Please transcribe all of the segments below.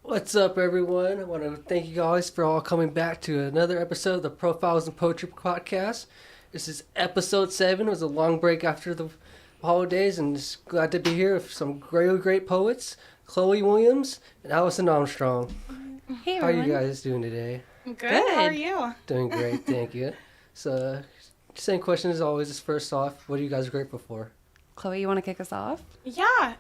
What's up, everyone? I want to thank you guys for all coming back to another episode of the Profiles in Poetry podcast. This is episode 7. It was a long break after the holidays, and just glad to be here with some great poets, Chloe Williams and Allison Armstrong. Hey, How are everyone. you guys doing today? Good. How are you? Doing great, thank you. So, same question as always. Is first off, what are you guys grateful for? Chloe, you want to kick us off? Yeah.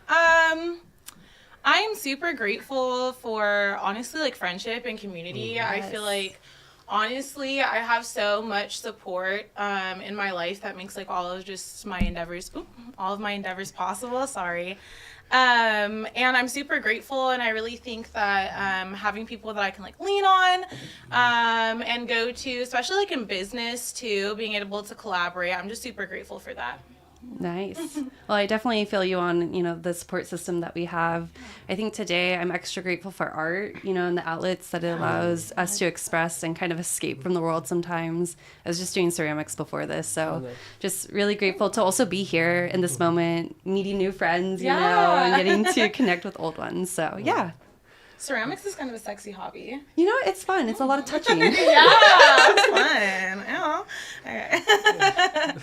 I am super grateful for honestly like friendship and community. Yes. I feel like honestly I have so much support in my life that makes like all of my endeavors possible. Sorry. And I'm super grateful, and I really think that having people that I can like lean on and go to, especially like in business too, being able to collaborate, I'm just super grateful for that. Nice. Well, I definitely feel you on, the support system that we have. I think today I'm extra grateful for art, and the outlets that it allows us to express and kind of escape from the world sometimes. I was just doing ceramics before this, so just really grateful to also be here in this moment, meeting new friends, and getting to connect with old ones. So, yeah. Ceramics is kind of a sexy hobby. It's fun. It's a lot of touching. Yeah, it's fun. Yeah. All right.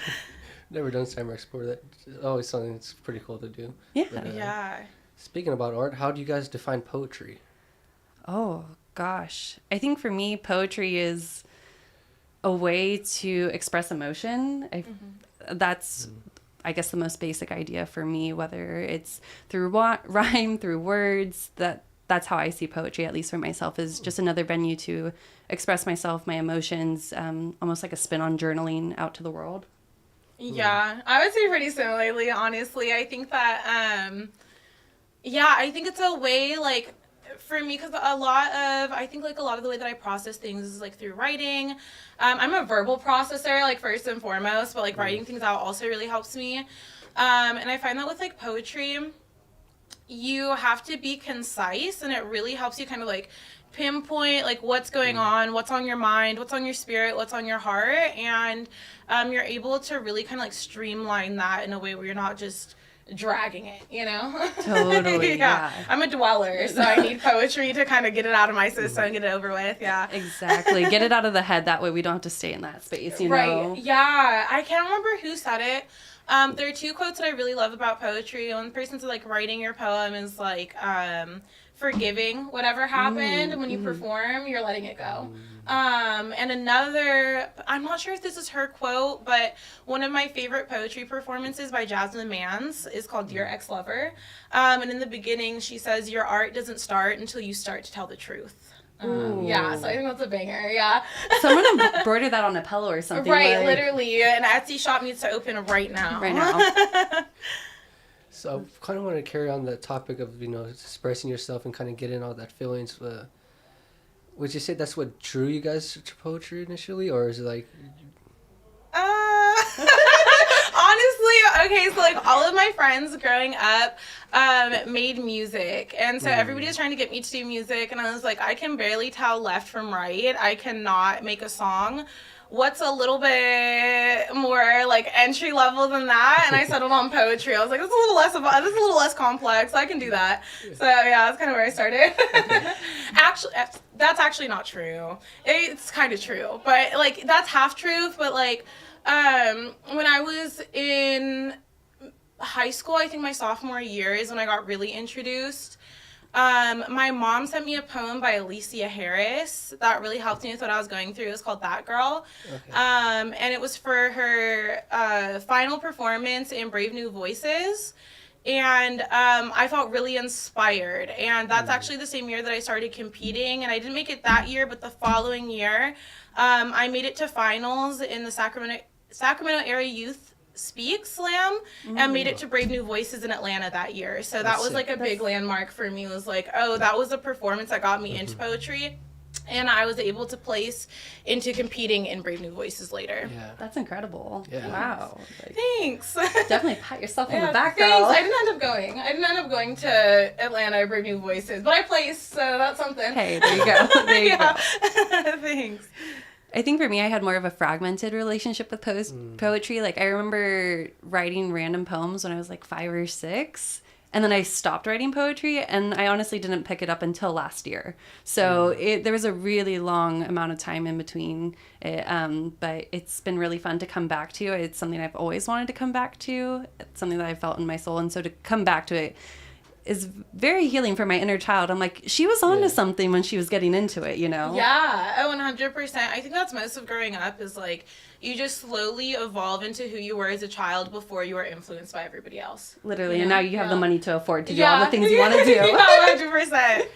Never done ceramics before. That's always something that's pretty cool to do. Yeah. But, Yeah. Speaking about art, how do you guys define poetry? Oh, gosh. I think for me, poetry is a way to express emotion. That's, I guess, the most basic idea for me, whether it's through rhyme, through words. That's how I see poetry, at least for myself, is just another venue to express myself, my emotions, almost like a spin on journaling out to the world. Yeah, I would say pretty similarly, honestly. I think that, I think it's a way, like, for me, because I think, like, a lot of the way that I process things is, like, through writing. I'm a verbal processor, like, first and foremost, but, like, writing things out also really helps me. And I find that with, like, poetry, you have to be concise, and it really helps you kind of, like, pinpoint like what's going on, what's on your mind, what's on your spirit, what's on your heart, and you're able to really kind of like streamline that in a way where you're not just dragging it, Totally. yeah. I'm a dweller, so I need poetry to kind of get it out of my system and get it over with. Yeah, Exactly. Get it out of the head, that way we don't have to stay in that space, right. Yeah, I can't remember who said it. There are 2 quotes that I really love about poetry. One person said like writing your poem is like forgiving whatever happened, and when you perform, you're letting it go. And another, I'm not sure if this is her quote, but one of my favorite poetry performances by Jasmine Mans is called Dear Ex-Lover. And in the beginning, she says, your art doesn't start until you start to tell the truth. Yeah, so I think that's a banger, yeah. Someone embroidered that on a pillow or something. Right, like, literally. An Etsy shop needs to open right now. Right now. So I kind of want to carry on the topic of, expressing yourself and kind of getting all that feelings. Would you say that's what drew you guys to poetry initially, or is it like... Honestly, okay, so like all of my friends growing up made music, and so everybody was trying to get me to do music, and I was like, I can barely tell left from right. I cannot make a song. What's a little bit more like entry level than that? And I settled on poetry. I was like, this is a little less complex. I can do that. So yeah, that's kind of where I started. Actually, that's actually not true. It's kind of true, but like that's half truth. But like, when I was in high school, I think my sophomore year is when I got really introduced. My mom sent me a poem by Alicia Harris that really helped me with what I was going through. It was called That Girl. Okay. And it was for her final performance in Brave New Voices. And I felt really inspired. And that's actually the same year that I started competing. And I didn't make it that year, but the following year, I made it to finals in the Sacramento Area Youth Speak Slam and made it to Brave New Voices in Atlanta that year. So that was like a big landmark for me. It was like, oh, that was a performance that got me into poetry. And I was able to place into competing in Brave New Voices later. Yeah. That's incredible. Yeah. Wow. Thanks. Definitely pat yourself on the back, thanks. girl. I didn't end up going to Atlanta or Brave New Voices, but I placed, so that's something. Hey, there you go. There you go. Thanks. I think for me, I had more of a fragmented relationship with poetry. Like, I remember writing random poems when I was like 5 or 6. And then I stopped writing poetry, and I honestly didn't pick it up until last year. So there was a really long amount of time in between it, but it's been really fun to come back to. It's something I've always wanted to come back to. It's something that I felt in my soul. And so to come back to it is very healing for my inner child. I'm like, she was onto something when she was getting into it, you know? Yeah, 100%. I think that's most of growing up is like, you just slowly evolve into who you were as a child before you were influenced by everybody else. Literally, and now you have the money to afford to do all the things you want to do. Yeah, 100%.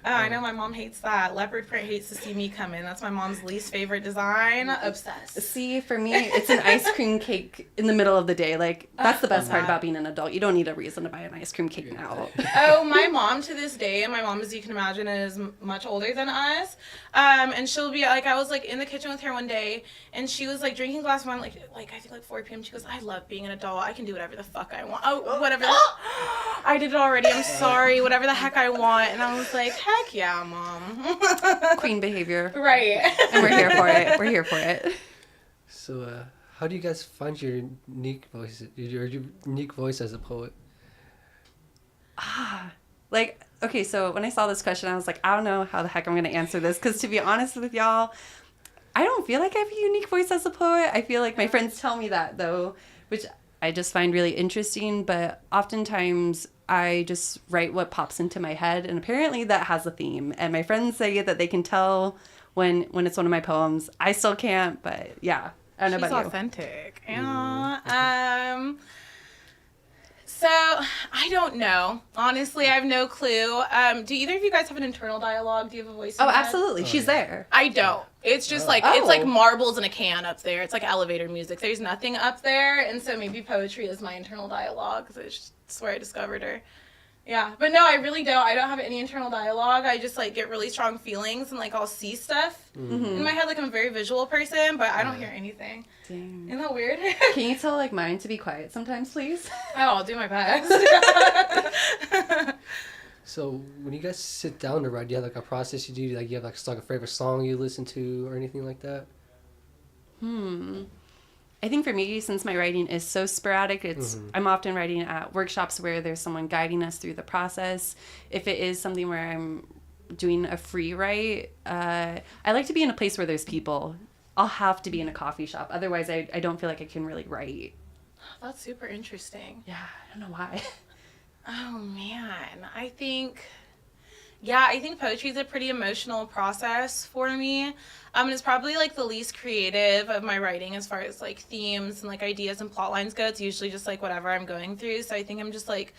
Oh, I know my mom hates that. Leopard print hates to see me come in. That's my mom's least favorite design. Obsessed. See, for me, it's an ice cream cake in the middle of the day. Like, that's the best part about being an adult. You don't need a reason to buy an ice cream cake now. Oh, my mom to this day, and my mom, as you can imagine, is much older than us. And she'll be like, I was like in the kitchen with her one day, and she was like drinking a glass of wine, like I think like 4 p.m. She goes, I love being an adult. I can do whatever the fuck I want. Oh, whatever. I did it already. I'm sorry. Whatever the heck I want. And I was like, heck yeah, Mom. Queen behavior. Right. And we're here for it. We're here for it. So, how do you guys find your unique voice? Your unique voice as a poet? Like, okay, so when I saw this question, I was like, I don't know how the heck I'm going to answer this. Because to be honest with y'all, I don't feel like I have a unique voice as a poet. I feel like my friends tell me that, though, which I just find really interesting. But oftentimes, I just write what pops into my head. And apparently that has a theme. And my friends say that they can tell when it's one of my poems. I still can't, but yeah. I don't know about you. She's authentic. Yeah. So, I don't know. Honestly, I have no clue. Do either of you guys have an internal dialogue? Do you have a voice in your head? Absolutely. She's there. I don't. It's just like, it's like marbles in a can up there. It's like elevator music. There's nothing up there. And so maybe poetry is my internal dialogue, because that's where I discovered her. Yeah. But no, I really don't. I don't have any internal dialogue. I just like get really strong feelings and like I'll see stuff in my head. Like I'm a very visual person, but I don't hear anything. Dang. Isn't that weird? Can you tell like mine to be quiet sometimes, please? Oh, I'll do my best. So when you guys sit down to write, do you have like a process you do? Like you have like a favorite song you listen to or anything like that? I think for me, since my writing is so sporadic, I'm often writing at workshops where there's someone guiding us through the process. If it is something where I'm doing a free write, I like to be in a place where there's people. I'll have to be in a coffee shop. Otherwise, I don't feel like I can really write. That's super interesting. Yeah, I don't know why. Oh, man. I think poetry is a pretty emotional process for me. And it's probably like the least creative of my writing as far as like themes and like ideas and plot lines go. It's usually just like whatever I'm going through. So I think I'm just like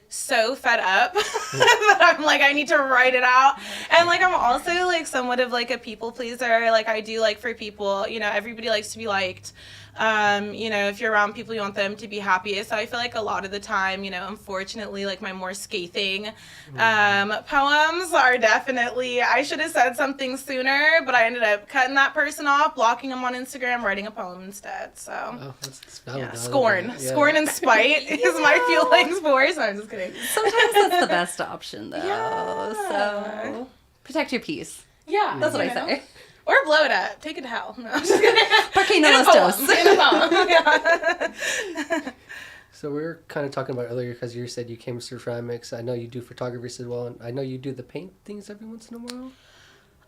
so fed up that I'm like, I need to write it out. And like, I'm also like somewhat of like a people pleaser. Like I do like for people, you know, everybody likes to be liked. You know, if you're around people, you want them to be happy. So I feel like a lot of the time, you know, unfortunately, like my more scathing poems are definitely, I should have said something sooner, but I ended up cutting that person off, blocking them on Instagram, writing a poem instead. So, scorn. Scorn and spite is my feelings for. So I'm just kidding. Sometimes that's the best option, though. Yeah. So protect your peace. Yeah. That's what I say. Or blow it up. Take it to hell. No, I'm just kidding. Porque no los dos. In a poem. Yeah. So we were kind of talking about earlier because you said you came through ceramics. I know you do photography as well, and I know you do the paint things every once in a while.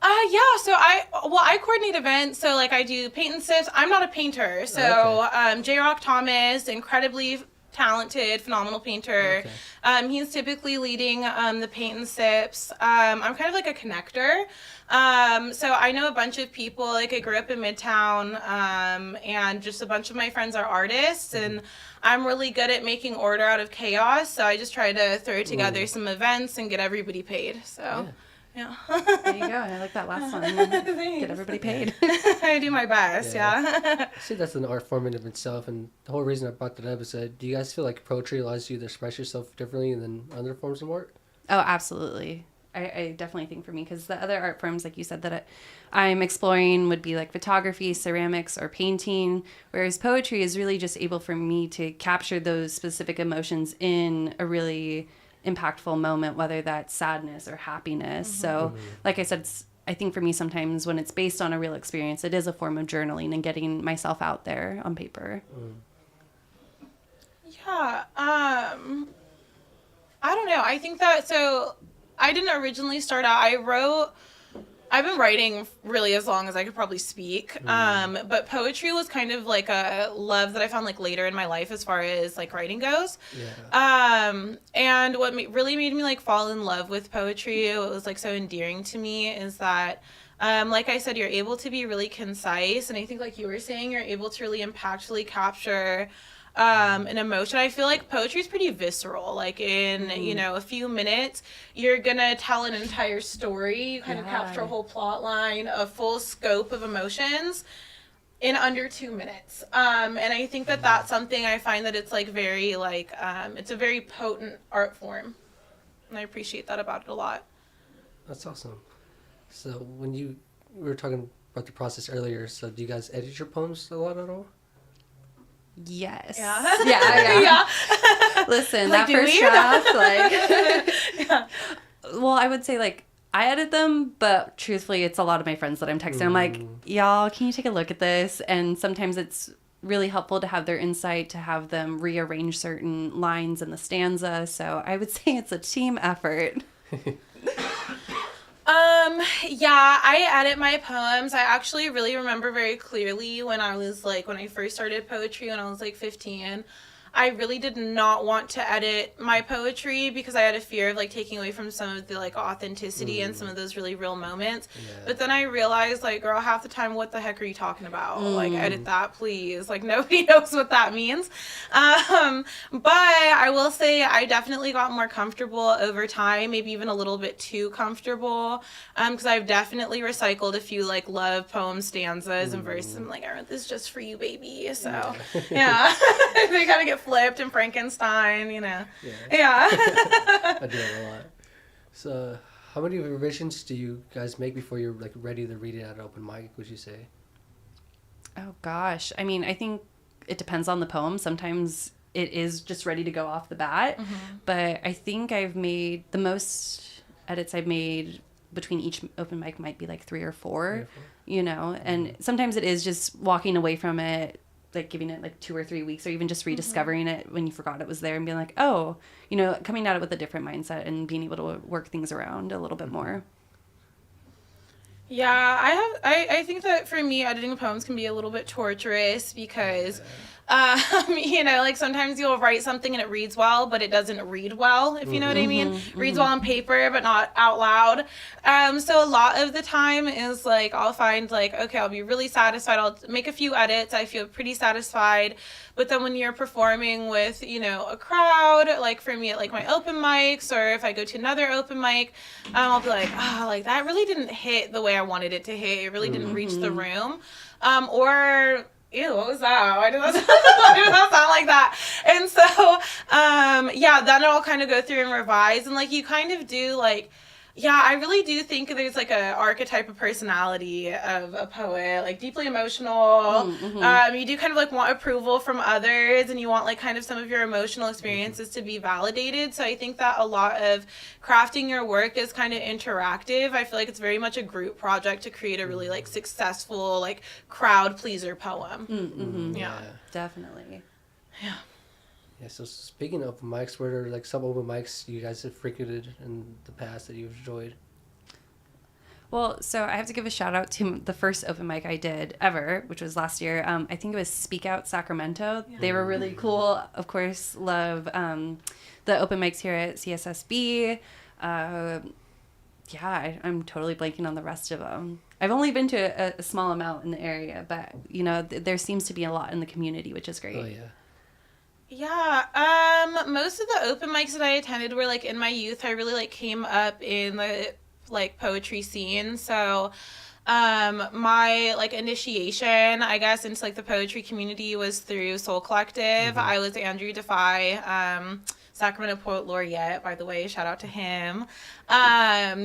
Yeah, so I coordinate events, so like I do paint and sips. I'm not a painter, so J. Rock Thomas, incredibly talented, phenomenal painter. Okay. He's typically leading the paint and sips. I'm kind of like a connector. So I know a bunch of people, like I grew up in Midtown, and just a bunch of my friends are artists, and I'm really good at making order out of chaos, so I just try to throw together some events and get everybody paid, so... Yeah. There you go. I like that last one. Get everybody paid. I do my best, yeah. I see that's an art form in of itself, and the whole reason I brought that up is that do you guys feel like poetry allows you to express yourself differently than other forms of art? Oh, absolutely. I definitely think for me, because the other art forms, like you said, that I'm exploring would be like photography, ceramics, or painting, whereas poetry is really just able for me to capture those specific emotions in a really impactful moment, whether that's sadness or happiness. So like I said, I think for me sometimes when it's based on a real experience, it is a form of journaling and getting myself out there on paper. Yeah. I think that, so I didn't originally start out, I've been writing really as long as I could probably speak. But poetry was kind of like a love that I found like later in my life as far as like writing goes. Yeah. And what really made me like fall in love with poetry, what was like so endearing to me is that like I said, you're able to be really concise. And I think like you were saying, you're able to really impactfully capture an emotion. I feel like poetry is pretty visceral. Like in, you know, a few minutes, you're gonna tell an entire story. You kind of capture a whole plot line, a full scope of emotions in under 2 minutes. And I think that that's something I find that it's like very like, it's a very potent art form. And I appreciate that about it a lot. That's awesome. So when we were talking about the process earlier, so do you guys edit your poems a lot at all? Yes. Yeah. Yeah. Listen, Like, that first draft, like, Yeah. well, I would say like I edit them, but truthfully, it's a lot of my friends that I'm texting. I'm like, y'all, can you take a look at this? And sometimes it's really helpful to have their insight, to have them rearrange certain lines in the stanza. So I would say it's a team effort. Yeah, I edit my poems. I actually really remember very clearly when I first started poetry when I was like 15. I really did not want to edit my poetry because I had a fear of like taking away from some of the like authenticity and some of those really real moments. Yeah. But then I realized like, girl, half the time, what the heck are you talking about? Like, edit that, please. Like, nobody knows what that means. But I will say I definitely got more comfortable over time, maybe even a little bit too comfortable. Because I've definitely recycled a few like love poem stanzas and verses. I'm like, I wrote this just for you, baby. So yeah. They gotta get flipped and Frankenstein, you know. Yeah. I do that a lot. So how many revisions do you guys make before you're like ready to read it at an open mic, would you say? Oh gosh. I mean, I think it depends on the poem. Sometimes it is just ready to go off the bat. But I think I've made the most edits I've made between each open mic might be like 3 or 4, you know. And sometimes it is just walking away from it, like giving it like 2 or 3 weeks, or even just rediscovering it when you forgot it was there and being like, oh, you know, coming at it with a different mindset and being able to work things around a little bit more. Yeah, I think that for me, editing poems can be a little bit torturous because, you know, like sometimes you'll write something and it reads well, but it doesn't read well, if you know what I mean. Reads well on paper, but not out loud. So a lot of the time is like, I'll find like, okay, I'll be really satisfied. I'll make a few edits. I feel pretty satisfied. But then when you're performing with, you know, a crowd, like for me at like my open mics, or if I go to another open mic, I'll be like, oh, like that really didn't hit the way I wanted it to hit. It really didn't reach the room. Or, ew, what was that? Why did that sound like that? And so, yeah, then I'll kind of go through and revise. And like you kind of do like, yeah, I really do think there's like a archetype of personality of a poet, like deeply emotional. You do kind of like want approval from others, and you want like kind of some of your emotional experiences to be validated. So I think that a lot of crafting your work is kind of interactive. I feel like it's very much a group project to create a really like successful like crowd pleaser poem. Yeah. Definitely. Yeah. Yeah, so speaking of open mics, were there like some open mics you guys have frequented in the past that you've enjoyed? Well, so I have to give a shout out to the first open mic I did ever, which was last year. I think it was Speak Out Sacramento. Yeah. They were really cool. Of course, love the open mics here at CSSB. Yeah, I'm totally blanking on the rest of them. I've only been to a small amount in the area, but, you know, there seems to be a lot in the community, which is great. Oh, yeah. Yeah, most of the open mics that I attended were like in my youth. I really like came up in the like poetry scene. So my like initiation, I guess, into like the poetry community was through Soul Collective. I was Andru Defeye, Sacramento Poet Laureate, by the way, shout out to him.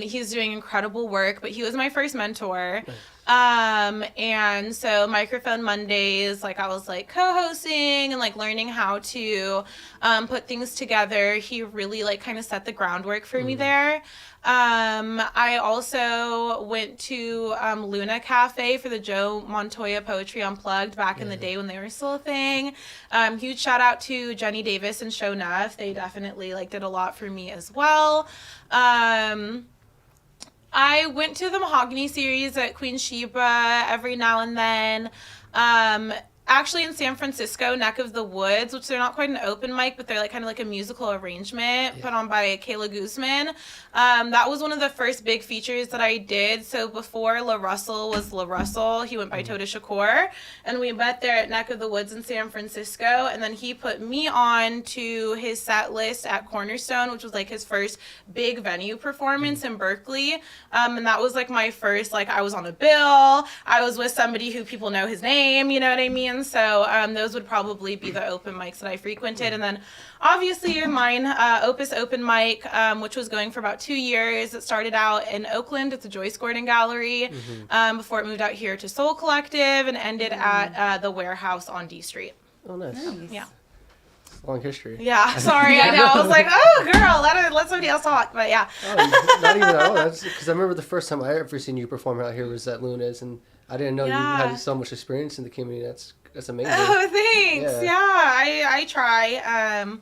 He's doing incredible work, but he was my first mentor. And so Microphone Mondays, like I was like co-hosting and like learning how to put things together. He really like kind of set the groundwork for me there. I also went to Luna Cafe for the Joe Montoya Poetry Unplugged back in the day when they were still a thing. Huge shout out to Jenny Davis and Show Nuff. They definitely like did a lot for me as well. I went to the Mahogany series at Queen Sheba every now and then. Actually in San Francisco, Neck of the Woods, which they're not quite an open mic, but they're like kind of like a musical arrangement put on by Kayla Guzman. That was one of the first big features that I did. So before La Russell was La Russell, he went by Toda Shakur, and we met there at Neck of the Woods in San Francisco, and then he put me on to his set list at Cornerstone, which was like his first big venue performance in Berkeley. And that was like my first, like I was on a bill, I was with somebody who people know his name, you know what I mean? So those would probably be the open mics that I frequented. And then obviously mine, Opus Open Mic, which was going for about 2 years. It started out in Oakland at the Joyce Gordon Gallery before it moved out here to Soul Collective and ended at the Warehouse on D Street. Oh, nice. Yeah. It's a long history. Yeah, sorry, I know. I was like, oh, girl, let somebody else talk. But yeah. Oh, not even at all. That's because I remember the first time I ever seen you perform out here was at Luna's, and I didn't know you had so much experience in the community. That's amazing. Oh, thanks. Yeah, I try.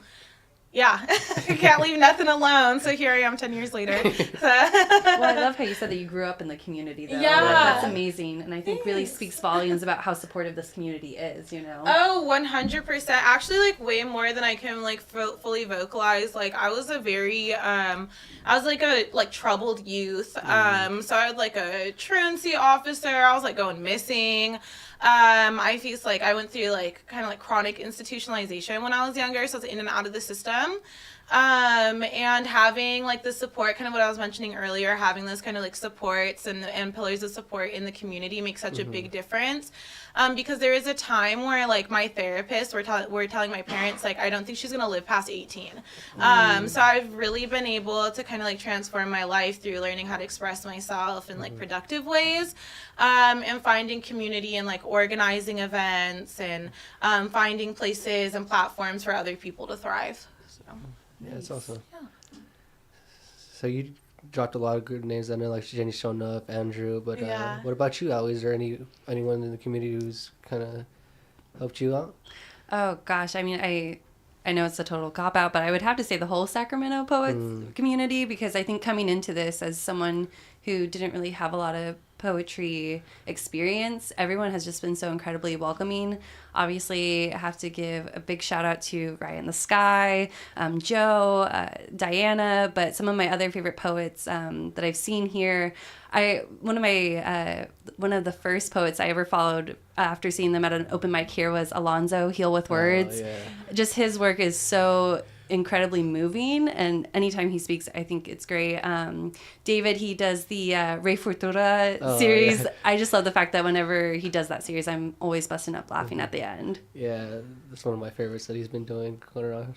Yeah, I can't leave nothing alone. So here I am 10 years later. Well, I love how you said that you grew up in the community, though. Yeah. Like, that's amazing. And I think really speaks volumes about how supportive this community is, you know? Oh, 100%. Actually, like, way more than I can, like, fully vocalize. Like, I was a very, I was, like, a, like, troubled youth. So I had, like, a truancy officer. I was, like, going missing. I feel like I went through like kind of like chronic institutionalization when I was younger, so I was in and out of the system. And having like the support, kind of what I was mentioning earlier, having those kind of like supports and pillars of support in the community makes such a big difference. Because there is a time where like my therapists were telling my parents like I don't think she's gonna live past 18. So I've really been able to kind of like transform my life through learning how to express myself in like productive ways, and finding community and like organizing events and finding places and platforms for other people to thrive. So. Yeah, that's awesome. Yeah. So you dropped a lot of good names. I know like Jenny showing up, Andrew, but Yeah. what about you, Ali? Is there anyone in the community who's kind of helped you out? Oh, gosh. I mean, I know it's a total cop-out, but I would have to say the whole Sacramento poets community, because I think coming into this as someone who didn't really have a lot of poetry experience, everyone has just been so incredibly welcoming. Obviously, I have to give a big shout out to Rye in the Sky, Joe, Diana, but some of my other favorite poets that I've seen here. One of the first poets I ever followed after seeing them at an open mic here was Alonzo, Heal with Words. Yeah. Just his work is so incredibly moving, and anytime he speaks I think it's great. David, he does the Ray Fortura series. Yeah. I just love the fact that whenever he does that series I'm always busting up laughing at the end. Yeah, that's one of my favorites that he's been doing going around.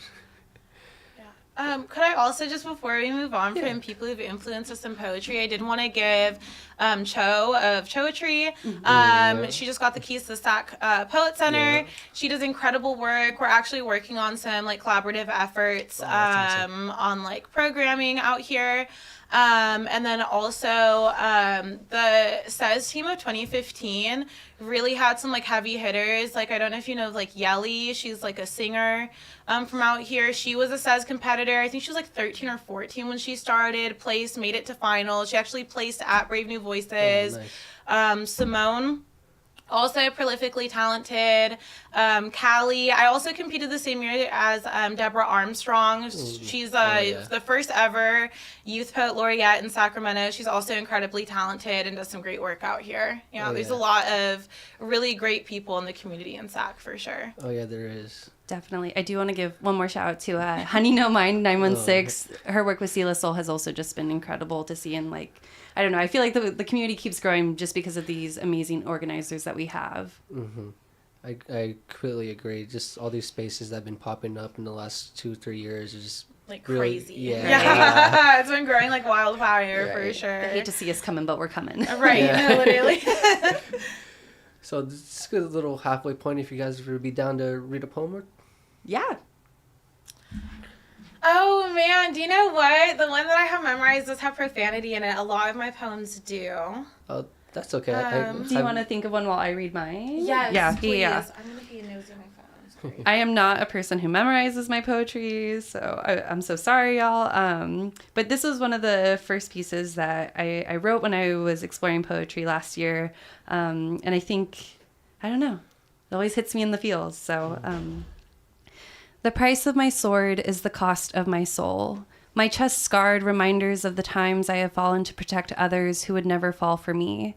Could I also, just before we move on from people who've influenced us in poetry, I did want to give Cho of Choetry. She just got the keys to the Sac Poet Center. Yeah. She does incredible work. We're actually working on some like collaborative efforts on like programming out here. And then also the Says team of 2015 really had some like heavy hitters. Like I don't know if you know like Yelly, she's like a singer from out here. She was a Says competitor. I think she was like 13 or 14 when she started. Made it to finals. She actually placed at Brave New Voices. Oh, nice. Simone, also prolifically talented. Callie, I also competed the same year as Deborah Armstrong. She's the first ever youth poet laureate in Sacramento. She's also incredibly talented and does some great work out here. There's a lot of really great people in the community in Sac for sure. Oh yeah, there is. Definitely. I do want to give one more shout out to Honey No Mind 916. Her work with Sela Soul has also just been incredible to see, and like I don't know, I feel like the community keeps growing just because of these amazing organizers that we have. I completely agree. Just all these spaces that have been popping up in the last 2-3 years is just like Really? crazy. Yeah. It's been growing like wildfire Right. for sure. I hate to see us coming, but we're coming. Right, Yeah. literally. So this is a little halfway point if you guys would be down to read a poem. Or... Yeah. Oh man, do you know what? The one that I have memorized does have profanity in it. A lot of my poems do. Oh, that's okay. Do you want to think of one while I read mine? Yes, Yeah. please. Yeah. I'm gonna be nosy on my phone. It's great. I am not a person who memorizes my poetry, so I'm so sorry, y'all. But this was one of the first pieces that I wrote when I was exploring poetry last year. And I think, I don't know, it always hits me in the feels. So, the price of my sword is the cost of my soul. My chest scarred reminders of the times I have fallen to protect others who would never fall for me.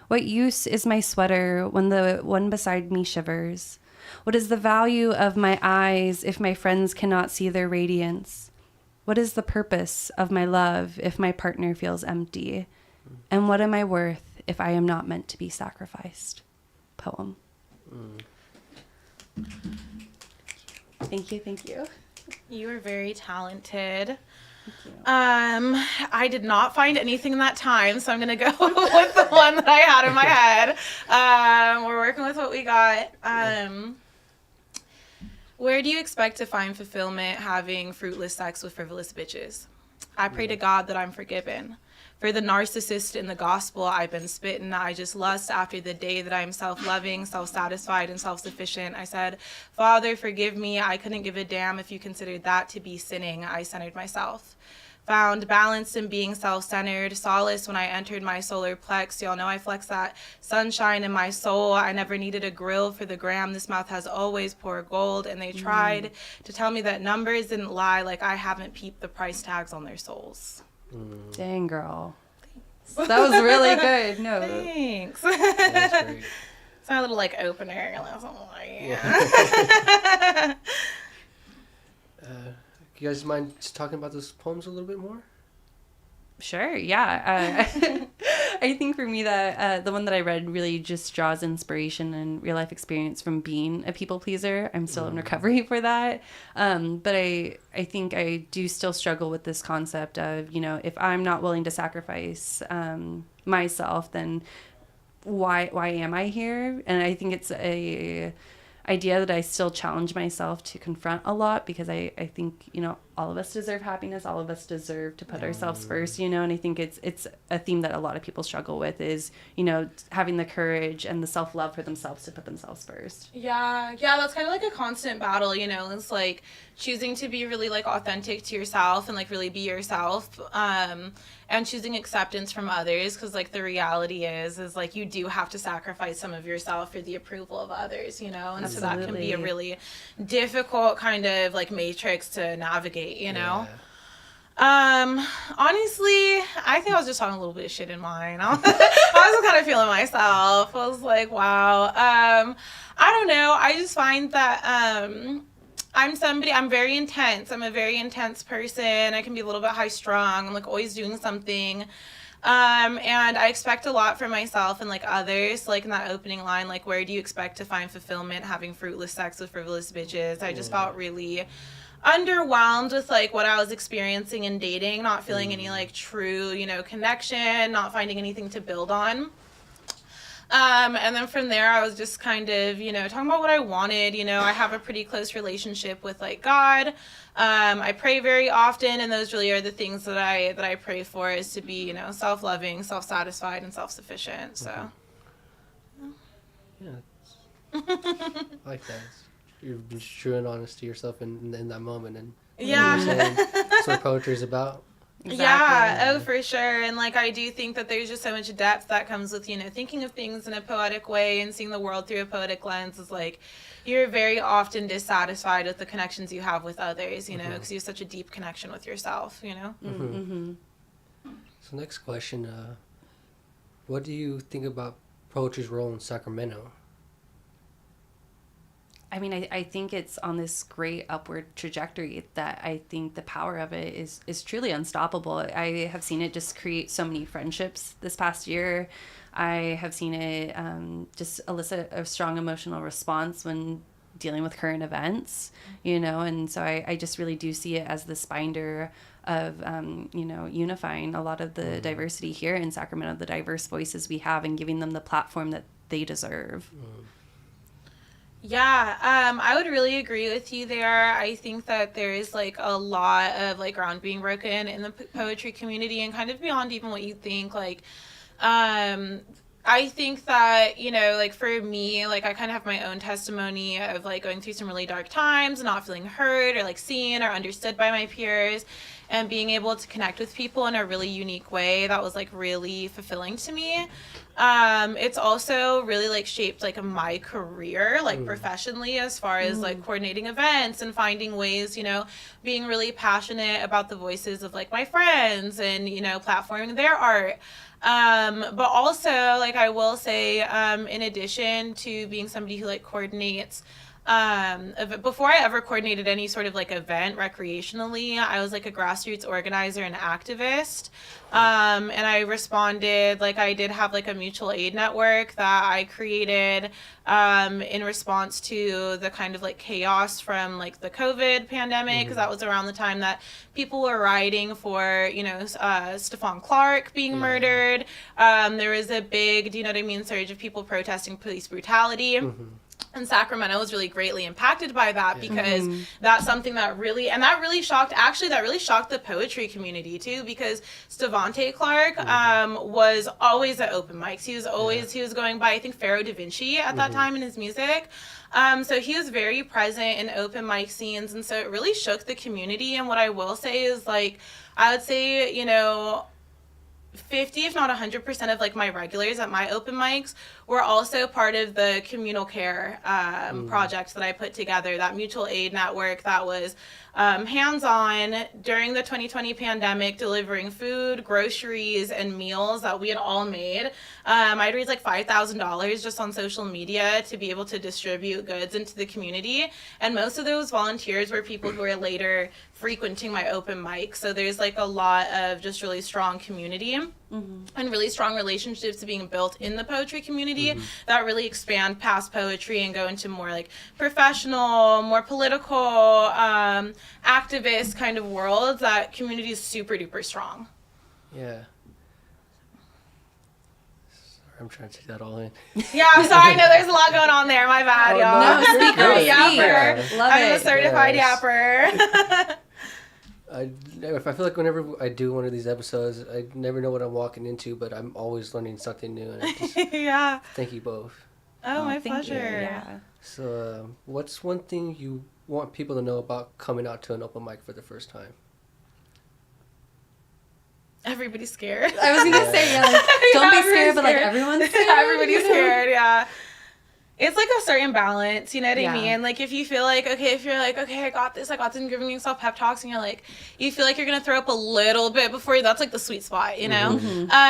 What use is my sweater when the one beside me shivers? What is the value of my eyes if my friends cannot see their radiance? What is the purpose of my love if my partner feels empty? And what am I worth if I am not meant to be sacrificed? Poem. Thank you, thank you. You are very talented. Thank you. I did not find anything in that time, so I'm gonna go with the one that I had in my head. We're working with what we got. Where do you expect to find fulfillment having fruitless sex with frivolous bitches? I pray to God that I'm forgiven. For the narcissist in the gospel I've been spitting, I just lust after the day that I am self-loving, self-satisfied, and self-sufficient. I said, Father, forgive me. I couldn't give a damn if you considered that to be sinning. I centered myself. Found balance in being self-centered, solace when I entered my solar plex. Y'all know I flex that sunshine in my soul. I never needed a grill for the gram. This mouth has always poured gold. And they tried to tell me that numbers didn't lie, like I haven't peeped the price tags on their souls. Dang, girl. That was really good. No. Thanks. That's great. It's my little like opener. You guys mind just talking about those poems a little bit more? Sure, yeah. I think for me that the one that I read really just draws inspiration and real life experience from being a people pleaser. I'm still in recovery for that. But I think I do still struggle with this concept of, you know, if I'm not willing to sacrifice myself, then why am I here? And I think it's a idea that I still challenge myself to confront a lot, because I think, you know, all of us deserve happiness. All of us deserve to put ourselves first, you know, and I think it's a theme that a lot of people struggle with is, you know, having the courage and the self-love for themselves to put themselves first. Yeah, that's kind of like a constant battle, you know. It's like choosing to be really like authentic to yourself and like really be yourself, and choosing acceptance from others, because like the reality is like you do have to sacrifice some of yourself for the approval of others, you know. And Absolutely. so that can be a really difficult kind of like matrix to navigate, you know. Honestly, I think I was just talking a little bit of shit in mine. I was just kind of feeling myself. I was like, wow. I don't know. I just find that I'm very intense. I'm a very intense person. I can be a little bit high strung. I'm like always doing something. And I expect a lot from myself and like others. Like in that opening line, like, where do you expect to find fulfillment having fruitless sex with frivolous bitches? I just felt really underwhelmed with like what I was experiencing in dating, not feeling any like true, you know, connection, not finding anything to build on. And then from there, I was just kind of, you know, talking about what I wanted. You know, I have a pretty close relationship with like God. I pray very often, and those really are the things that I pray for, is to be, you know, self-loving, self-satisfied, and self-sufficient. So, Yeah, I like that. You're just true and honest to yourself in that moment, and yeah. that's what poetry is about. Exactly. Yeah, oh, for sure. And like, I do think that there's just so much depth that comes with, you know, thinking of things in a poetic way and seeing the world through a poetic lens. Is like, you're very often dissatisfied with the connections you have with others, you know, because you have such a deep connection with yourself, you know. So next question, what do you think about poetry's role in Sacramento? I mean, I think it's on this great upward trajectory that I think the power of it is truly unstoppable. I have seen it just create so many friendships this past year. I have seen it just elicit a strong emotional response when dealing with current events, you know, and so I just really do see it as this binder of, you know, unifying a lot of the diversity here in Sacramento, the diverse voices we have, and giving them the platform that they deserve. Yeah, I would really agree with you there. I think that there is like a lot of like ground being broken in the poetry community, and kind of beyond even what you think. Like, I think that, you know, like for me, like I kind of have my own testimony of like going through some really dark times and not feeling heard or like seen or understood by my peers, and being able to connect with people in a really unique way that was like really fulfilling to me. It's also really like shaped like my career, like professionally, as far as like coordinating events and finding ways, you know, being really passionate about the voices of like my friends and, you know, platforming their art. But also, like I will say, in addition to being somebody who like coordinates, before I ever coordinated any sort of like event recreationally, I was like a grassroots organizer and activist. And I responded, like I did have like a mutual aid network that I created, in response to the kind of like chaos from like the COVID pandemic, because that was around the time that people were rioting for, you know, Stephon Clark being murdered. There was a big, do you know what I mean, surge of people protesting police brutality. And Sacramento was really greatly impacted by that, because that's something that really shocked the poetry community too, because Stephon Clark was always at open mics. He was going by, I think, Pharaoh Da Vinci at that time in his music. So he was very present in open mic scenes, and so it really shook the community. And what I will say is, like, I would say, you know, 50, if not 100% of like my regulars at my open mics were also part of the communal care project that I put together, that mutual aid network that was hands-on during the 2020 pandemic, delivering food, groceries, and meals that we had all made. I'd raised like $5,000 just on social media to be able to distribute goods into the community. And most of those volunteers were people who were later frequenting my open mic. So there's like a lot of just really strong community and really strong relationships being built in the poetry community that really expand past poetry and go into more like professional, more political, activist kind of worlds. That community is super duper strong. Yeah. Sorry, I'm trying to take that all in. Yeah, I'm sorry. I know there's a lot going on there. My bad, y'all. No, speak, girl, speak. Yapper. Love I'm it. a certified yapper. I feel like whenever I do one of these episodes, I never know what I'm walking into, but I'm always learning something new. And I just Yeah. thank you both. Oh, my thank pleasure. you. Yeah. So, what's one thing you want people to know about coming out to an open mic for the first time? Everybody's scared. I was gonna say, yeah, like, don't be scared, but like everyone's scared. Everybody's scared, yeah. It's like a certain balance, you know what I Yeah. mean? Like if you feel like, okay, I got this, and giving yourself pep talks, and you're like, you feel like you're gonna throw up a little bit before you, that's like the sweet spot, you know?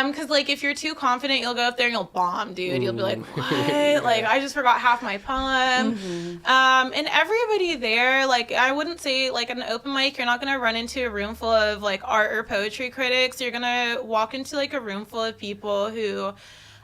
Because like if you're too confident, you'll go up there and you'll bomb, dude. You'll be like, what? Like I just forgot half my poem. And everybody there, like I wouldn't say like an open mic, you're not gonna run into a room full of like art or poetry critics. You're gonna walk into like a room full of people who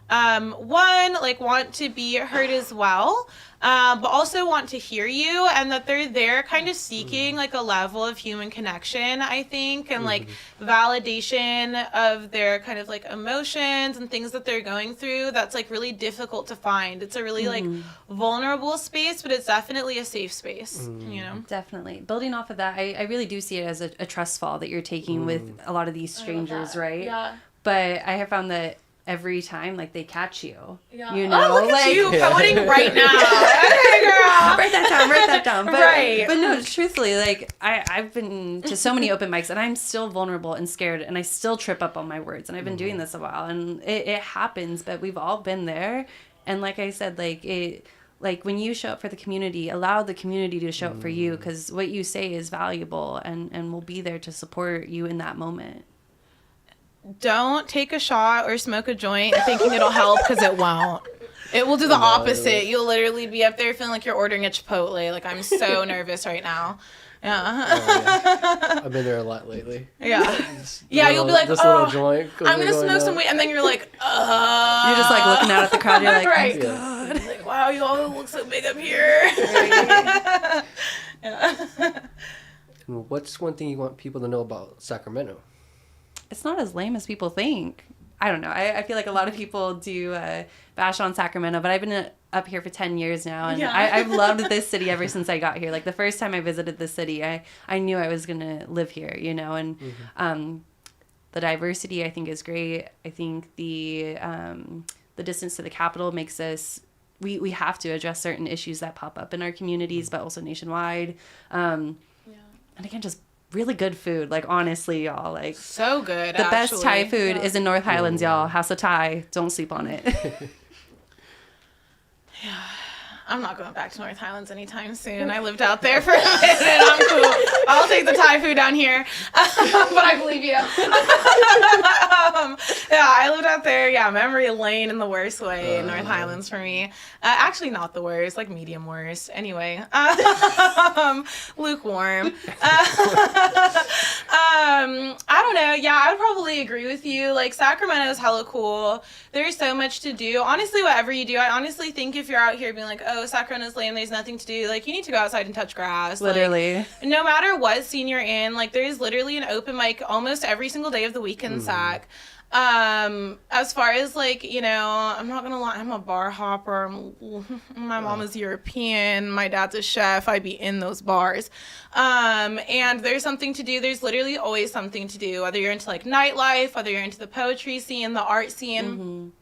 one, like want to be heard as well, but also want to hear you, and that they're there kind of seeking like a level of human connection, I think, and like validation of their kind of like emotions and things that they're going through. That's like really difficult to find. It's a really like vulnerable space, but it's definitely a safe space, you know? Definitely. Building off of that, I really do see it as a trust fall that you're taking with a lot of these strangers, right? Yeah. But I have found that every time, like, they catch you. Yeah. You know, oh, look like at you poeting right now. Okay, girl. Write that down. But, Right. But no, truthfully, like, I've been to so many open mics, and I'm still vulnerable and scared, and I still trip up on my words, and I've been doing this a while, and it happens, but we've all been there. And like I said, like when you show up for the community, allow the community to show up for you, because what you say is valuable, and we'll be there to support you in that moment. Don't take a shot or smoke a joint thinking it'll help, because it won't. It will do the opposite. You'll literally be up there feeling like you're ordering a Chipotle. Like, I'm so nervous right now. Yeah. I've been there a lot lately. Yeah. Yeah, you'll be like, this oh, little joint I'm going to smoke some weed. And then you're like, You're just like looking out at the crowd. You're like, right. oh, God. Like, wow, you all look so big up here. Yeah. What's one thing you want people to know about Sacramento? It's not as lame as people think. I don't know. I feel like a lot of people do bash on Sacramento, but I've been up here for 10 years now, and I've loved this city ever since I got here. Like, the first time I visited the city, I knew I was going to live here, you know, and the diversity, I think, is great. I think the distance to the capital makes us, we have to address certain issues that pop up in our communities, but also nationwide. And again, just really good food. Like, honestly, y'all, like, so good. The best Thai food is in North Highlands, y'all. House of Thai. Don't sleep on it. Yeah. I'm not going back to North Highlands anytime soon. I lived out there for a minute. I'm cool. I'll take the Thai food down here. But I believe you. Yeah, I lived out there. Yeah, memory lane in the worst way in North Highlands for me. Actually, not the worst, like medium worst. Anyway, lukewarm. I don't know. Yeah, I would probably agree with you. Like, Sacramento is hella cool. There's so much to do. Honestly, whatever you do, I honestly think if you're out here being like, oh, Sacramento's lame, there's nothing to do, like, you need to go outside and touch grass. Literally. Like, no matter what scene you're in, like, there's literally an open mic almost every single day of the week in Sac. As far as, like, you know, I'm not gonna lie, I'm a bar hopper. My mom is European, my dad's a chef. I'd be in those bars. And there's something to do. There's literally always something to do, whether you're into, like, nightlife, whether you're into the poetry scene, the art scene.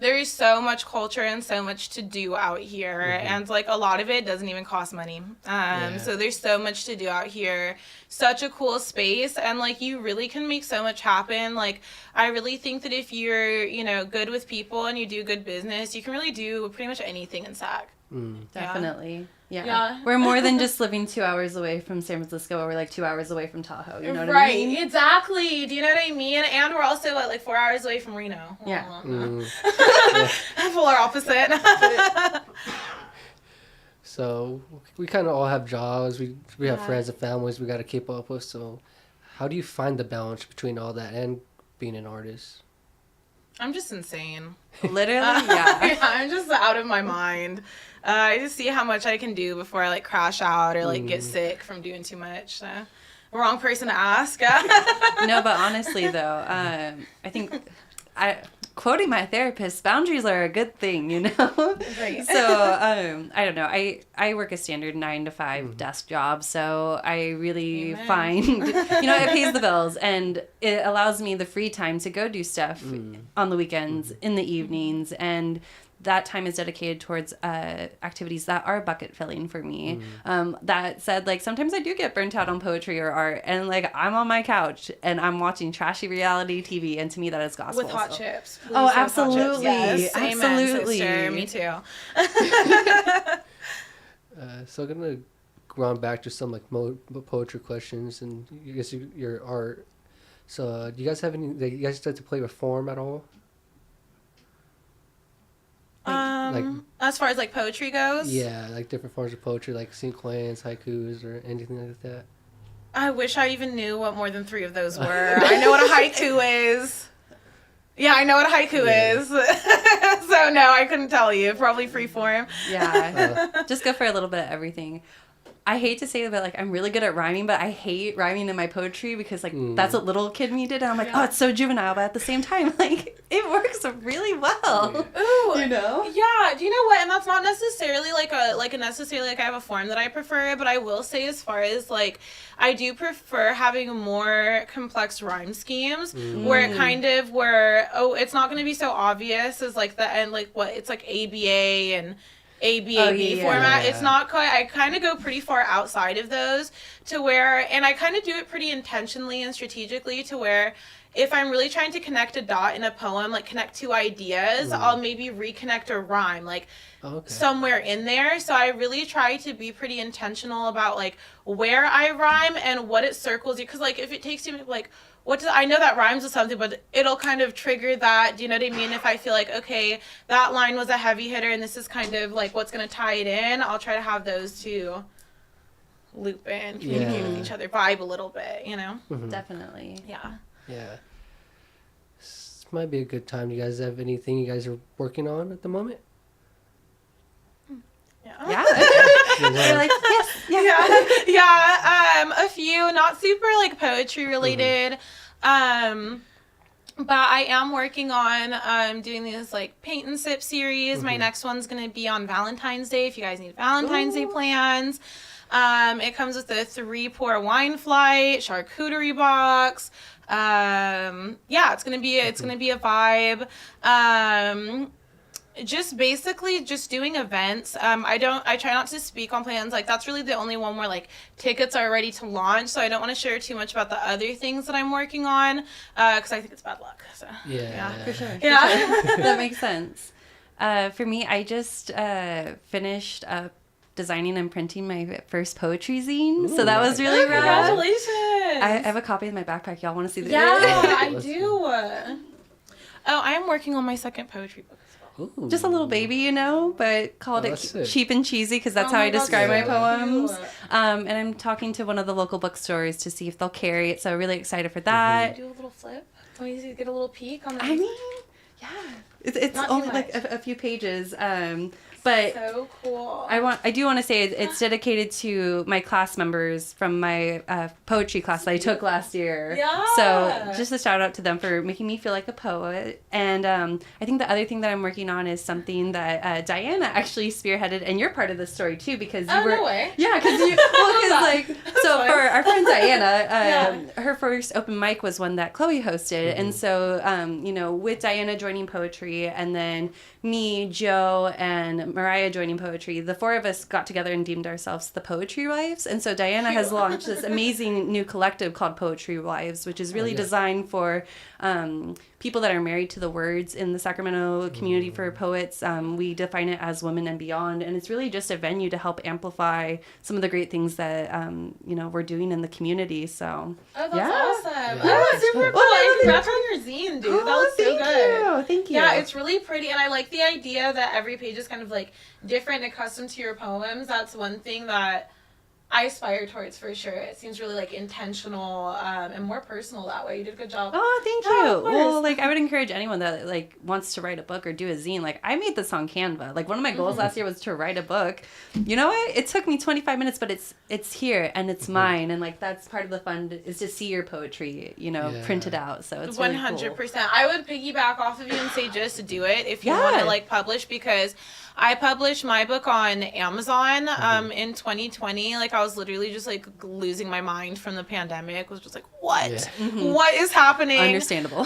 There is so much culture and so much to do out here, and, like, a lot of it doesn't even cost money. So there's so much to do out here. Such a cool space, and, like, you really can make so much happen. Like, I really think that if you're, you know, good with people and you do good business, you can really do pretty much anything in Sac. Definitely. Yeah. We're more than just living 2 hours away from San Francisco, or we're like 2 hours away from Tahoe. You know what I mean? Right, exactly. Do you know what I mean? And we're also like 4 hours away from Reno. Yeah. Polar opposite. So we kind of all have jobs. We have friends and families we got to keep up with. So how do you find the balance between all that and being an artist? I'm just insane. Literally, I'm just out of my mind. I just see how much I can do before I, like, crash out or, like, get sick from doing too much. Wrong person to ask. No, but honestly, though, I think quoting my therapist, boundaries are a good thing, you know? Right. So, I don't know. I work a standard 9 to 5 desk job, so I really find, you know, it pays the bills, and it allows me the free time to go do stuff on the weekends, in the evenings, and that time is dedicated towards activities that are bucket filling for me. That said, like, sometimes I do get burnt out on poetry or art, and, like, I'm on my couch and I'm watching trashy reality TV, and to me that is gospel. With hot chips. Please, oh, absolutely. Yes. Absolutely. Amen, sister. Me too. So I'm gonna go on back to some, like, poetry questions, and I guess your art. So do you guys have any? You guys like to play with form at all? Like, as far as, like, poetry goes? Yeah, like different forms of poetry, like sequence, haikus, or anything like that. I wish I even knew what more than 3 of those were. I know what a haiku is. Yeah, I know what a haiku is. So, no, I couldn't tell you. Probably free form. Yeah. Just go for a little bit of everything. I hate to say it, but, like, I'm really good at rhyming, but I hate rhyming in my poetry because, like, that's what little kid me did. And I'm like, oh, it's so juvenile, but at the same time, like, it works really well. Ooh, you know? Yeah. Do you know what? And that's not necessarily like a necessarily like I have a form that I prefer, but I will say, as far as, like, I do prefer having more complex rhyme schemes where it kind of it's not going to be so obvious as, like, the end, like, what it's like ABA and ABAB format. It's not quite, I kind of go pretty far outside of those to where, and I kind of do it pretty intentionally and strategically to where if I'm really trying to connect a dot in a poem, like connect 2 ideas, I'll maybe reconnect a rhyme, like somewhere in there. So I really try to be pretty intentional about, like, where I rhyme and what it circles you. Because, like, if it takes you, like, I know that rhymes with something, but it'll kind of trigger that. Do you know what I mean? If I feel like, okay, that line was a heavy hitter and this is kind of like what's going to tie it in, I'll try to have those 2 loop in, communicate with each other, vibe a little bit, you know? Definitely. Yeah. Yeah. This might be a good time. Do you guys have anything you guys are working on at the moment? Yeah. You're like, yes, A few, not super like poetry related. But I am working on doing this like paint and sip series. My next one's gonna be on Valentine's Day. If you guys need Valentine's Day plans, it comes with a 3-pour wine flight, charcuterie box. It's gonna be a vibe. Just basically just doing events. I try not to speak on plans. Like, that's really the only one where like tickets are ready to launch. So I don't want to share too much about the other things that I'm working on, because I think it's bad luck. So yeah, for sure. Yeah. That makes sense. For me, I just finished up designing and printing my first poetry zine. Ooh, so that was really rad. Congratulations. I have a copy in my backpack. Y'all want to see the I do. I am working on my second poetry book. Ooh. Just a little baby, you know, but called it cheap and cheesy because that's how I describe my poems. And I'm talking to one of the local bookstores to see if they'll carry it. So really excited for that. Do a little flip. Can we get a little peek on the... I mean, yeah, it's only like a few pages. But so cool. I do want to say it's dedicated to my class members from my poetry class that I took last year. Yeah. So just a shout out to them for making me feel like a poet. And I think the other thing that I'm working on is something that Diana actually spearheaded, and you're part of this story too because you were. No way. Yeah, because so for our friend Diana, her first open mic was one that Chloe hosted, and so with Diana joining poetry, and then me, Joe, and Mariah joining poetry, the four of us got together and deemed ourselves the Poetry Wives. And so Diana has launched this amazing new collective called Poetry Wives, which is really designed for people that are married to the words in the Sacramento community for poets. We define it as women and beyond, and it's really just a venue to help amplify some of the great things that we're doing in the community. So that's awesome. Yeah. Oh, super cool. And congrats on your zine, dude. That looks so good. Thank you. Yeah, it's really pretty, and I like the idea that every page is kind of like different and custom to your poems. That's one thing that I aspire towards for sure. It seems really like intentional and more personal that way. You did a good job. Oh, thank you. Well, I would encourage anyone that wants to write a book or do a zine. I made this on Canva. One of my goals last year was to write a book. You know what? It took me 25 minutes, but it's here and it's mine. And that's part of the fun is to see your poetry, printed out. So it's really 100%. Cool. I would piggyback off of you and say just do it if you want to publish, because I published my book on Amazon in 2020. I was literally just losing my mind from the pandemic. Was just what? Yeah. What is happening? Understandable.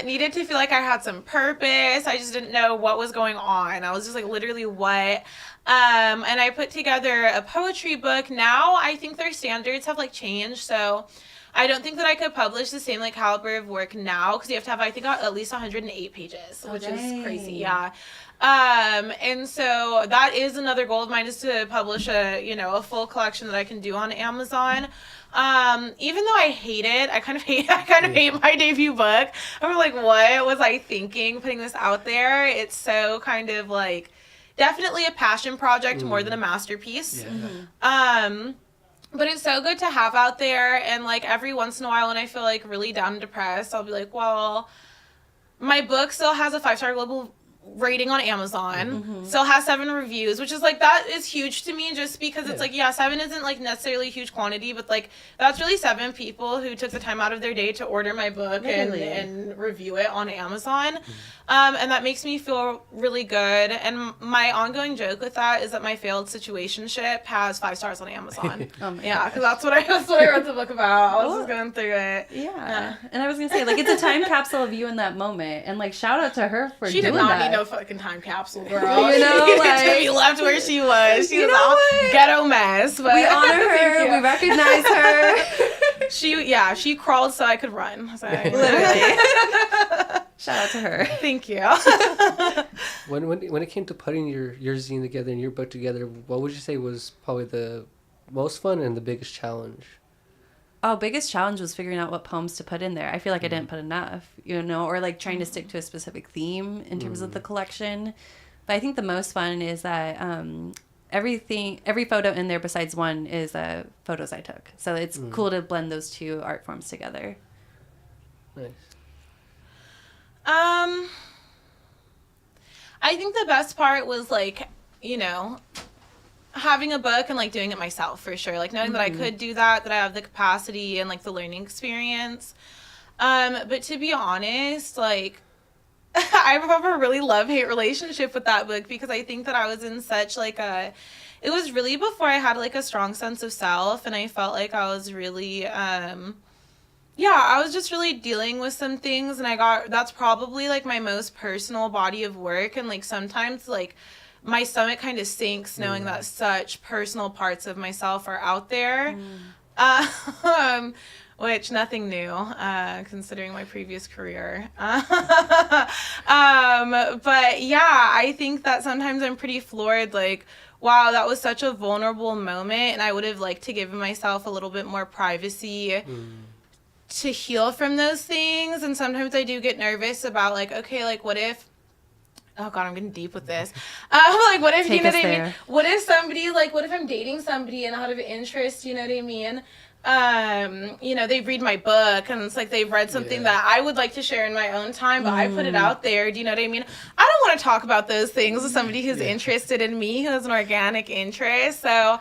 Needed to feel like I had some purpose. I just didn't know what was going on. I was just literally what? And I put together a poetry book. Now I think their standards have changed. So I don't think that I could publish the same caliber of work now, because you have to have, I think, at least 108 pages, which is crazy. Yeah. And so that is another goal of mine, is to publish a full collection that I can do on Amazon. Even though I hate it, I kind of hate my debut book. I'm what was I thinking putting this out there? It's so kind of definitely a passion project more than a masterpiece. Yeah. But it's so good to have out there, and every once in a while when I feel really down and depressed, I'll be well, my book still has a 5-star global rating on Amazon, still has 7 reviews, which is that is huge to me, just because it's 7 isn't necessarily a huge quantity, but that's really 7 people who took the time out of their day to order my book and review it on Amazon. And that makes me feel really good. And my ongoing joke with that is that my failed situationship has 5 stars on Amazon. Because that's what I wrote the book about. I was just going through it. Yeah. And I was gonna say it's a time capsule of you in that moment, and shout out to her for doing that. She did not need no fucking time capsule, girl. She to be left where she was. She was a ghetto mess. But we honor her. We recognize her. She crawled so I could run. So literally. Shout out to her. Thank you. When it came to putting your zine together and your book together, what would you say was probably the most fun and the biggest challenge? Oh, biggest challenge was figuring out what poems to put in there. I feel I didn't put enough, or trying to stick to a specific theme in terms of the collection. But I think the most fun is that every photo in there besides one is photos I took. So it's cool to blend those two art forms together. Nice. I think the best part was having a book and like doing it myself for sure. Like knowing that I could do that I have the capacity and like the learning experience. But to be honest, like I have a really love-hate relationship with that book because I think that I was in such like it was really before I had like a strong sense of self, and I felt like I was really I was just really dealing with some things, and that's probably like my most personal body of work, and like sometimes like my stomach kind of sinks knowing that such personal parts of myself are out there. Which nothing new, considering my previous career. But yeah, I think that sometimes I'm pretty floored, like, wow, that was such a vulnerable moment, and I would have liked to give myself a little bit more privacy to heal from those things. And sometimes I do get nervous about, like, okay, like, what if, oh God, I'm getting deep with this. Like, what if, you know what I mean? What if somebody, like, what if I'm dating somebody and out of interest, you know what I mean? You know, they read my book and it's like they've read something that I would like to share in my own time, but I put it out there. Do you know what I mean? I don't want to talk about those things with somebody who's interested in me, who has an organic interest. So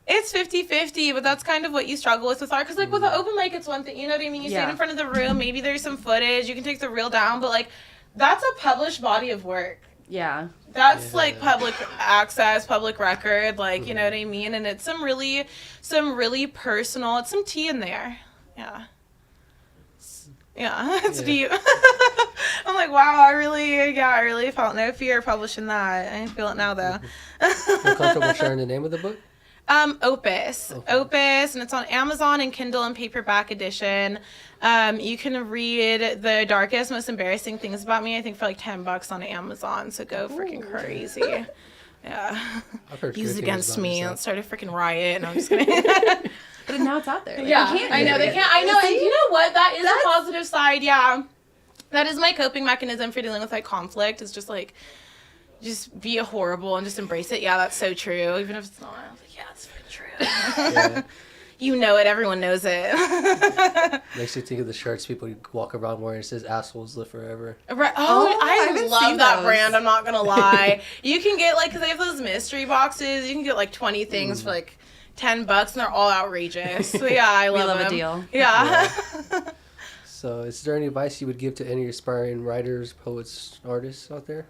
it's 50-50, but that's kind of what you struggle with art. Because, like, with an open mic, it's one thing. You know what I mean? You stand in front of the room. Maybe there's some footage. You can take the reel down. But, like, that's a published body of work. Yeah. That's like public access, public record, like, you know what I mean? And it's some really personal, it's some tea in there. Yeah. Yeah, it's deep. I'm like, wow, I really felt no fear publishing that. I feel it now, though. Feel comfortable sharing the name of the book? Opus, and it's on Amazon and Kindle and paperback edition. You can read the darkest, most embarrassing things about me, I think, for like $10 on Amazon. So go freaking crazy. Yeah. I've heard use it against me and start a freaking riot. And I'm just kidding. But now it's out there. Like, yeah, I know they can't. I know, and you know what? That's a positive side. Yeah, that is my coping mechanism for dealing with like conflict. Is just like, just be horrible and just embrace it. Yeah, that's so true. Even if it's not. I'm like, yeah, it's freaking true. You know it. Everyone knows it. Makes you think of the shirts people walk around wearing. It says "Assholes live forever." Right. Oh, I love that brand. I'm not gonna lie. You can get like, cause they have those mystery boxes. You can get like 20 things for like $10, and they're all outrageous. So yeah, I love them. A deal. Yeah. So, is there any advice you would give to any aspiring writers, poets, artists out there?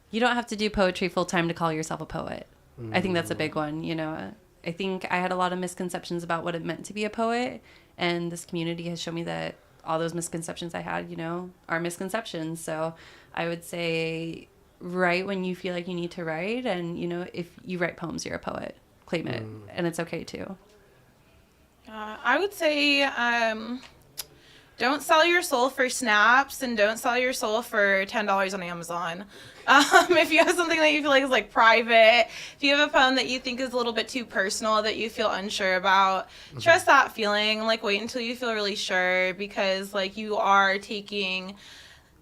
You don't have to do poetry full time to call yourself a poet. I think that's a big one. You know, I think I had a lot of misconceptions about what it meant to be a poet, and this community has shown me that all those misconceptions I had, you know, are misconceptions. So I would say write when you feel like you need to write, and, you know, if you write poems, you're a poet. Claim it, and it's okay too. I would say don't sell your soul for snaps, and don't sell your soul for $10 on Amazon. If you have something that you feel like is like private, if you have a poem that you think is a little bit too personal that you feel unsure about, trust that feeling. Like, wait until you feel really sure, because like you are taking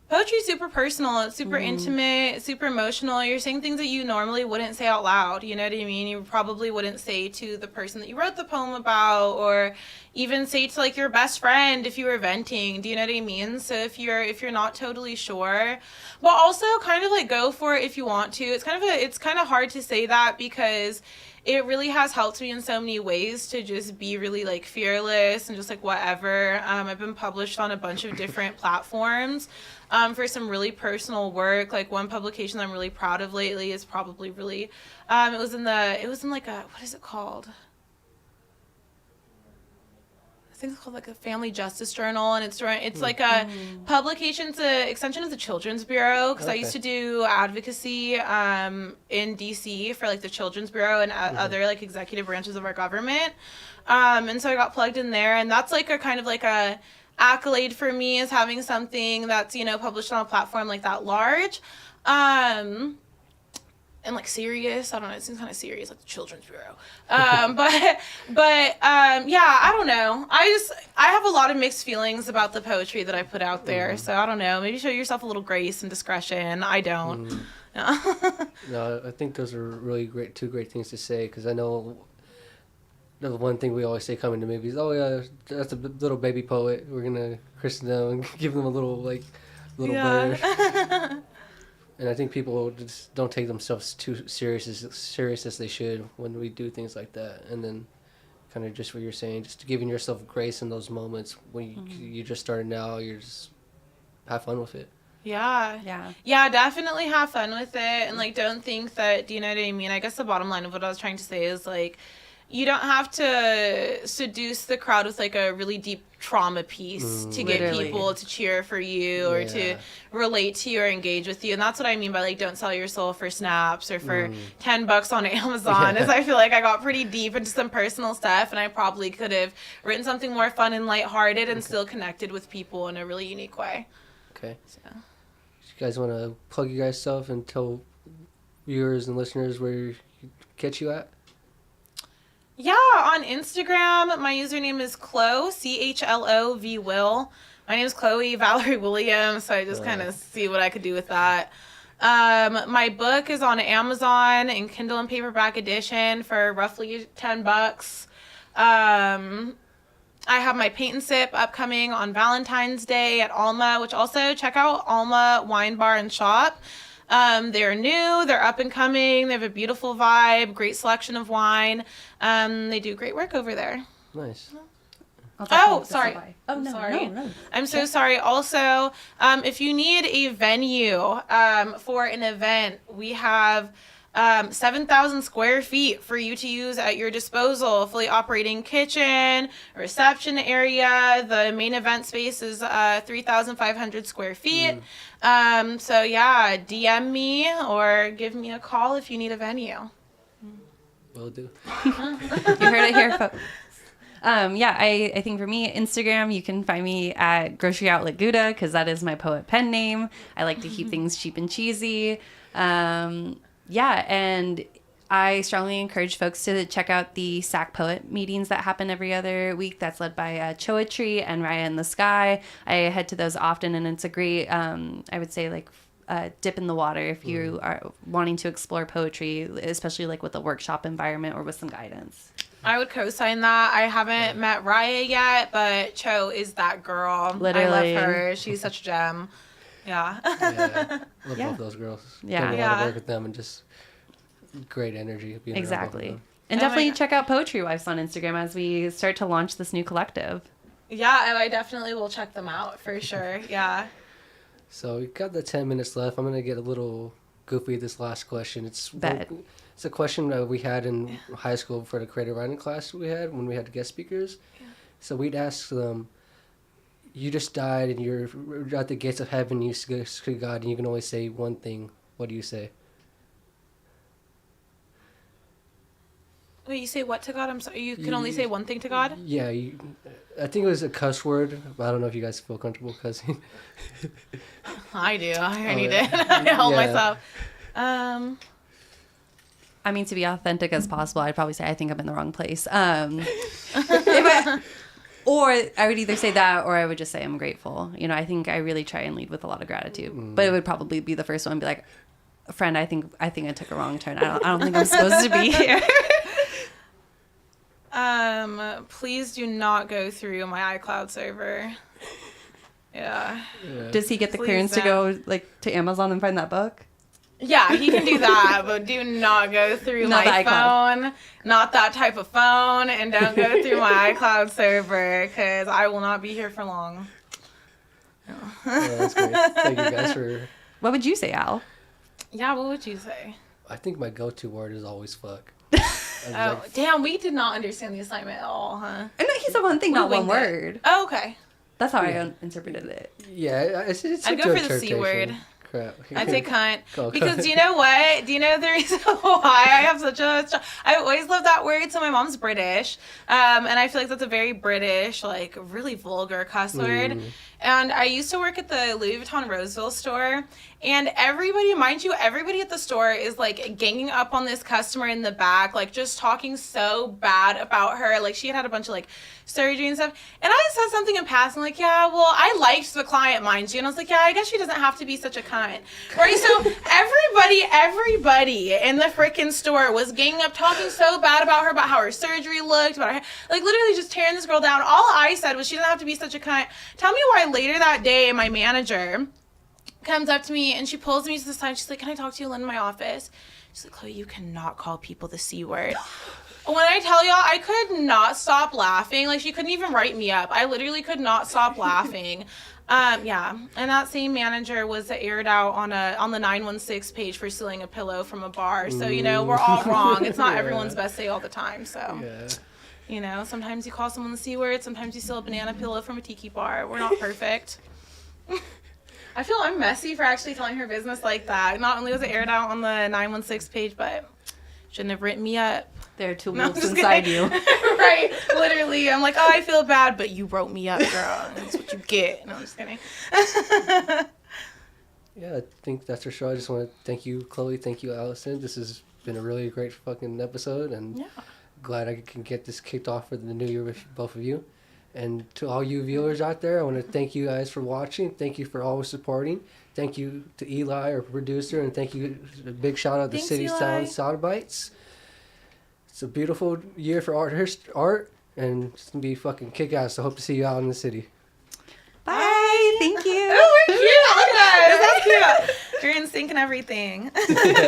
poetry super personal, it's super intimate, super emotional. You're saying things that you normally wouldn't say out loud, you know what I mean? You probably wouldn't say to the person that you wrote the poem about, or even say to like your best friend if you were venting, do you know what I mean? So if you're not totally sure, but also kind of like go for it if you want to. It's kind of hard to say that because it really has helped me in so many ways to just be really like fearless and just like whatever. I've been published on a bunch of different platforms for some really personal work. Like one publication that I'm really proud of lately is probably really, it was in like a, what is it called? I think it's called like a Family Justice Journal, and it's like a publication. It's an extension of the Children's Bureau, because I used to do advocacy in DC for like the Children's Bureau and other like executive branches of our government, and so I got plugged in there, and that's like a kind of like a accolade for me, is having something that's, you know, published on a platform like that large. And like serious, I don't know, it seems kind of serious, like the Children's Bureau. But yeah, I don't know. I have a lot of mixed feelings about the poetry that I put out there. So I don't know, maybe show yourself a little grace and discretion. I don't. No, I think those are really two great things to say, because I know the one thing we always say coming to movies, oh yeah, that's a little baby poet, we're gonna christen them and give them a little bird. And I think people just don't take themselves too serious as they should when we do things like that. And then kind of just what you're saying, just giving yourself grace in those moments when you just started out, you're just have fun with it. Yeah, definitely have fun with it, and like don't think that, do you know what I mean? I guess the bottom line of what I was trying to say is like, you don't have to seduce the crowd with like a really deep trauma piece to get people to cheer for you or to relate to you or engage with you. And that's what I mean by like, don't sell your soul for snaps or for $10 on Amazon. As I feel like I got pretty deep into some personal stuff, and I probably could have written something more fun and lighthearted and still connected with people in a really unique way. Okay. So, you guys want to plug your guys' stuff and tell viewers and listeners where you catch you at? Yeah, on Instagram, my username is Chloe, CHLOV Will. My name is Chloe Valerie Williams, so I just kind of see what I could do with that. My book is on Amazon in Kindle and paperback edition for roughly $10. I have my paint and sip upcoming on Valentine's Day at Alma, which also check out Alma Wine Bar and Shop. They're new, they're up and coming, they have a beautiful vibe, great selection of wine. They do great work over there. Nice. Oh, sorry. Oh, no, sorry. No. I'm so sorry. Also, if you need a venue for an event, we have 7,000 square feet for you to use at your disposal. Fully operating kitchen, reception area. The main event space is 3,500 square feet. So yeah, DM me or give me a call if you need a venue. Will do. You heard it here, folks. I think for me, Instagram, you can find me at Grocery Outlet Gouda, because that is my poet pen name. I like to keep things cheap and cheesy. And I strongly encourage folks to check out the SAC Poet meetings that happen every other week. That's led by Choetry and Raya in the Sky. I head to those often, and it's a great, I would say, like, dip in the water if you are wanting to explore poetry, especially like with a workshop environment or with some guidance. I would co-sign that. I haven't met Raya yet, but Cho is that girl. Literally. I love her. She's such a gem. Yeah. Love both those girls. Yeah. Done a lot of work with them and just great energy. Being Exactly. And definitely check out Poetry Wives on Instagram as we start to launch this new collective. Yeah, and I definitely will check them out for sure. Yeah. So we got the 10 minutes left. I'm gonna get a little goofy this last question. It's a question that we had in high school for the creative writing class we had when we had guest speakers. Yeah. So we'd ask them, you just died and you're at the gates of heaven, you see God, and you can only say one thing. What do you say? Wait, you say what to God? I'm sorry. You can only say one thing to God? Yeah. I think it was a cuss word, but I don't know if you guys feel comfortable cussing. I do. I already did. I held myself. I mean, to be authentic as possible, I'd probably say I think I'm in the wrong place. Or I would either say that, or I would just say I'm grateful. You know, I think I really try and lead with a lot of gratitude. But it would probably be the first one, be like, friend, I think I took a wrong turn. I don't think I'm supposed to be here. Please do not go through my iCloud server. Yeah. Does he get the clearance to go to Amazon and find that book? Yeah, he can do that, but do not go through my phone. Not that type of phone, and don't go through my iCloud server, because I will not be here for long. Yeah, that's great. Thank you guys for... What would you say, Al? Yeah, what would you say? I think my go-to word is always fuck. Damn, we did not understand the assignment at all, huh? No, he said one thing, not one word. Oh, okay. That's how I interpreted it. Yeah, it's I'd go for the C word. Crap. I'd say cunt. Because do you know what? Do you know the reason why I have such a... I always love that word. So my mom's British. And I feel like that's a very British, like, really vulgar cuss word. And I used to work at the Louis Vuitton Roseville store. And everybody at the store is, like, ganging up on this customer in the back. Like, just talking so bad about her. Like, she had a bunch of, like, surgery and stuff. And I said something in passing, like, yeah, well, I liked the client, mind you. And I was like, yeah, I guess she doesn't have to be such a cunt. Right? So everybody in the freaking store was ganging up, talking so bad about her, about how her surgery looked, about her, like, literally just tearing this girl down. All I said was she doesn't have to be such a cunt. Tell me why later that day, my manager comes up to me and she pulls me to the side. She's like, can I talk to you alone in my office? She's like, Chloe, you cannot call people the C word. When I tell y'all, I could not stop laughing. Like, she couldn't even write me up. I literally could not stop laughing. Yeah. And that same manager was aired out on the 916 page for stealing a pillow from a bar. So, you know, we're all wrong. It's not everyone's best day all the time. So, you know, sometimes you call someone the C word. Sometimes you steal a banana pillow from a tiki bar. We're not perfect. I feel I'm messy for actually telling her business like that. Not only was it aired out on the 916 page, but shouldn't have written me up. There are two wolves inside you. Right. Literally. I'm like, oh, I feel bad, but you wrote me up, girl. That's what you get. No, I'm just kidding. Yeah, I think that's our show. I just want to thank you, Chloe. Thank you, Allison. This has been a really great fucking episode, and glad I can get this kicked off for the new year with both of you. And to all you viewers out there, I want to thank you guys for watching. Thank you for always supporting. Thank you to Eli, our producer, and thank you, a big shout out to City Sound Soundbites. It's a beautiful year for art, and it's going to be fucking kick-ass. So hope to see you out in the city. Bye. Thank you. Oh, we're cute. Look at us. That's cute. You're in sync and everything.